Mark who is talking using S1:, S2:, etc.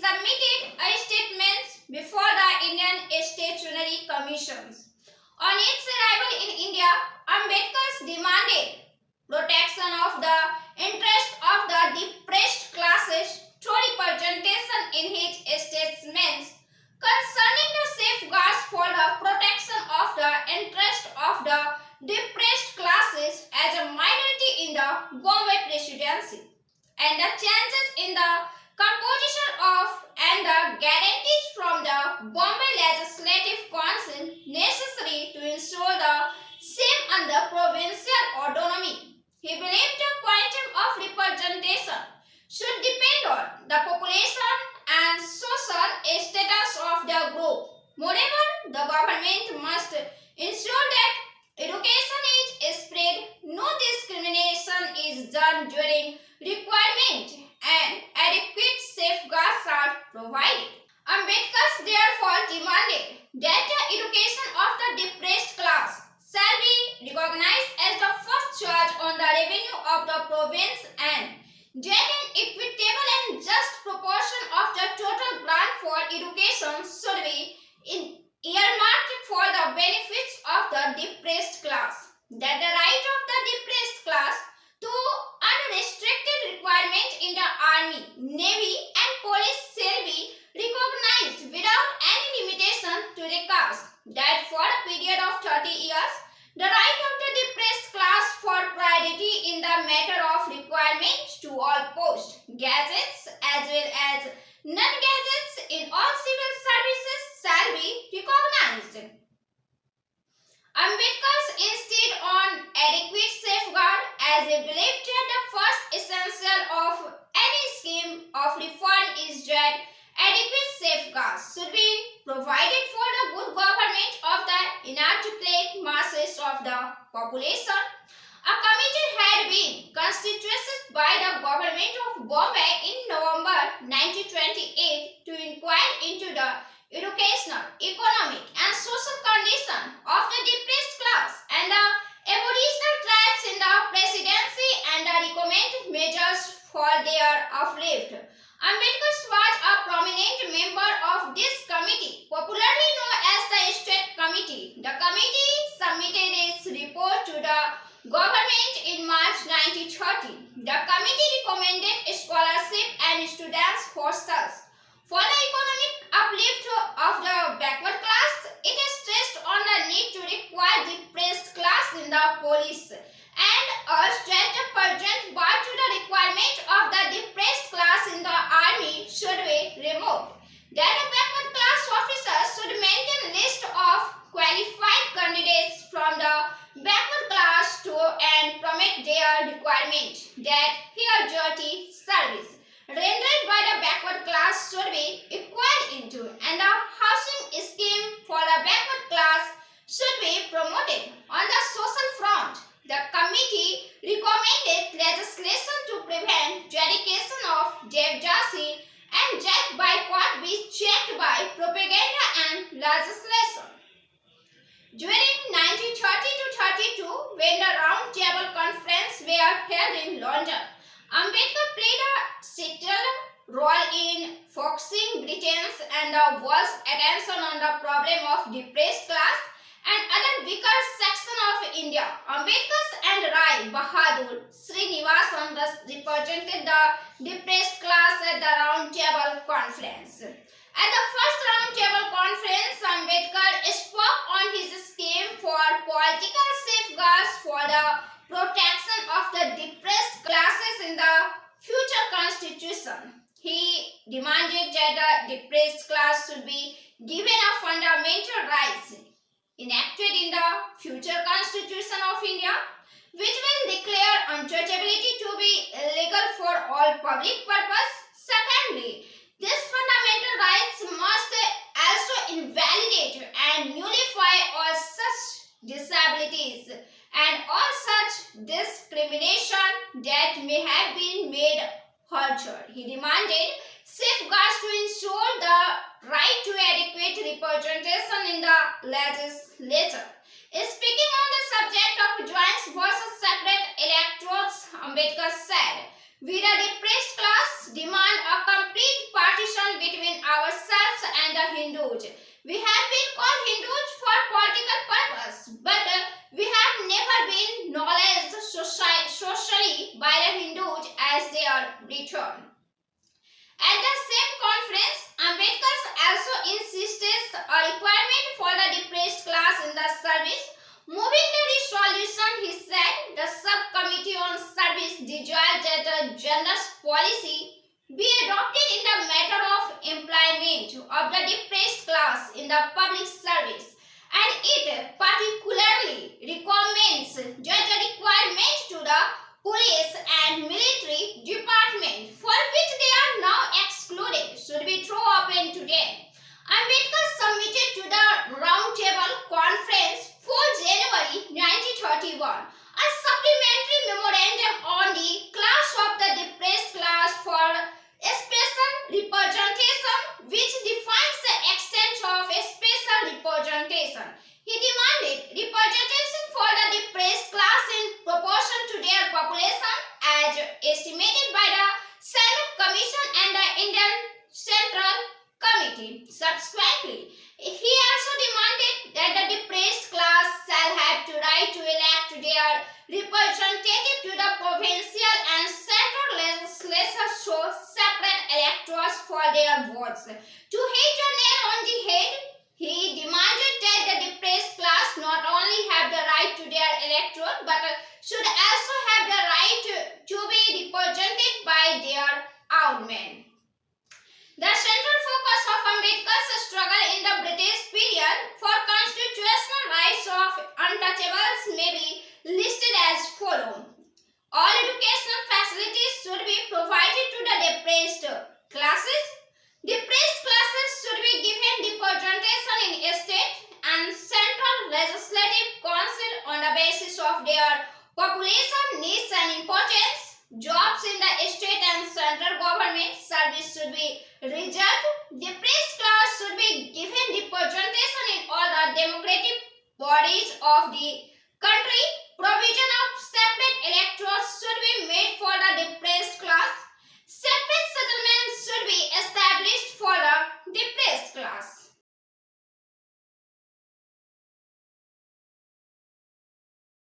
S1: submitted a statement before the Indian Statutory Commissions. On its arrival in India, Ambedkar demanded protection of the interest of the depressed classes through representation in his statements concerning the safeguards for the protection of the interest of the depressed classes as a minority in the Bombay Presidency, and the changes in the composition of and the guarantees from the Bombay Legislative Council necessary to ensure the same under provincial autonomy. He believed the quantum of representation should depend on the population and social status of the group. Moreover, the government must ensure that education is spread, no discrimination is done during requirement, and adequate safeguards are provided. Ambedkar therefore demanded that the education of the depressed class shall be recognized as the first charge on the revenue of the province, and that an equitable and just proportion of the total grant for education should be earmarked for the benefits of the depressed class, that the right of the depressed class to unrestricted requirement in the army, navy and police shall be recognized without any limitation to the caste, that for a period of 30 years, the right of the depressed class for priority in the matter of requirement to all posts, gazettes as well as non-gazettes in all civil services shall be recognized. Ambedkar insisted on adequate safeguard as he believed that the first essential of any scheme of reform is that adequate safeguards should be provided for the good government of the inarticulate masses of the population. A committee had been constituted by the government of Bombay in November 1928 to inquire into the educational, economic and social condition of the depressed class and the aboriginal tribes in the presidency and recommend measures for their uplift. Ambedkar was a prominent member of this committee, popularly known as the State Committee. The committee submitted its report to the government in March 1930. The committee recommended scholarship and students' hostels. For the economic uplift of the backward class, it is stressed on the need to require depressed class in the police and urged that the present bar to the requirement of the depressed class in the army should be removed. That the backward class officers should maintain a list of qualified candidates from the backward class to and permit their requirement that here duty service rendered by the backward class should be inquired into, and the housing scheme for the backward class should be promoted. On the social front, the committee recommended legislation to prevent dedication of Devdasi and Jack boycott be checked by propaganda and legislation. During 1930 to 32, when the Round Table Conference were held in London, Ambedkar played a central role in focusing Britain's and the world's attention on the problem of depressed class and other weaker sections of India. Ambedkar and Rai Bahadur Srinivasan represented the depressed class at the Round Table Conference. At the first Round Table Conference, Ambedkar spoke on his scheme for political safeguards for the protection of the depressed classes in the future constitution. He demanded that the depressed class should be given a fundamental rights enacted in the future constitution of India, which will declare untouchability to be illegal for all public purpose. Secondly, these fundamental rights must also invalidate and nullify all such disabilities and all such discrimination that may have been made altered. He demanded safeguards to ensure the right to adequate representation in the legislature. Speaking on the subject of joints versus separate electorates, Ambedkar said, "We the depressed class demand a complete partition between and the Hindus. We have been called Hindus for political purpose, but we have never been acknowledged socially by the Hindus as they are written. At the same conference, Ambedkar also insisted a requirement for the depressed class in the service. Moving the resolution, he said the subcommittee on service desired that a generous policy be adopted in the matter of employment of the depressed class in the public service, and it particularly recommends that the requirement to the police and military department, for which they are now excluded, should be thrown open to them. Ambedkar submitted to the Roundtable Conference 4 January 1931 a supplementary memorandum on the class of the depressed class for special representation, which defines the extent of special representation. He demanded representation for the depressed class in proportion to their population as estimated by the Senate Commission and the Indian Central Committee. Subsequently, he also demanded that the depressed class shall have the right to elect their representative to the provincial and central legislatures through separate electors for their votes. To hit a nail on the head, he demanded that the depressed class not only have the right to their electorate but should also have the right to be represented by their own men. The central focus of Ambedkar's struggle in the British period for constitutional rights of untouchables may be listed as follows. All educational facilities should be provided to the depressed classes. Depressed classes should be given representation in state and central legislative council on the basis of their population needs and importance. Jobs in the state and central government service should be reserved. Depressed class should be given representation in all the democratic bodies of the country. Provision of separate electorates should be made for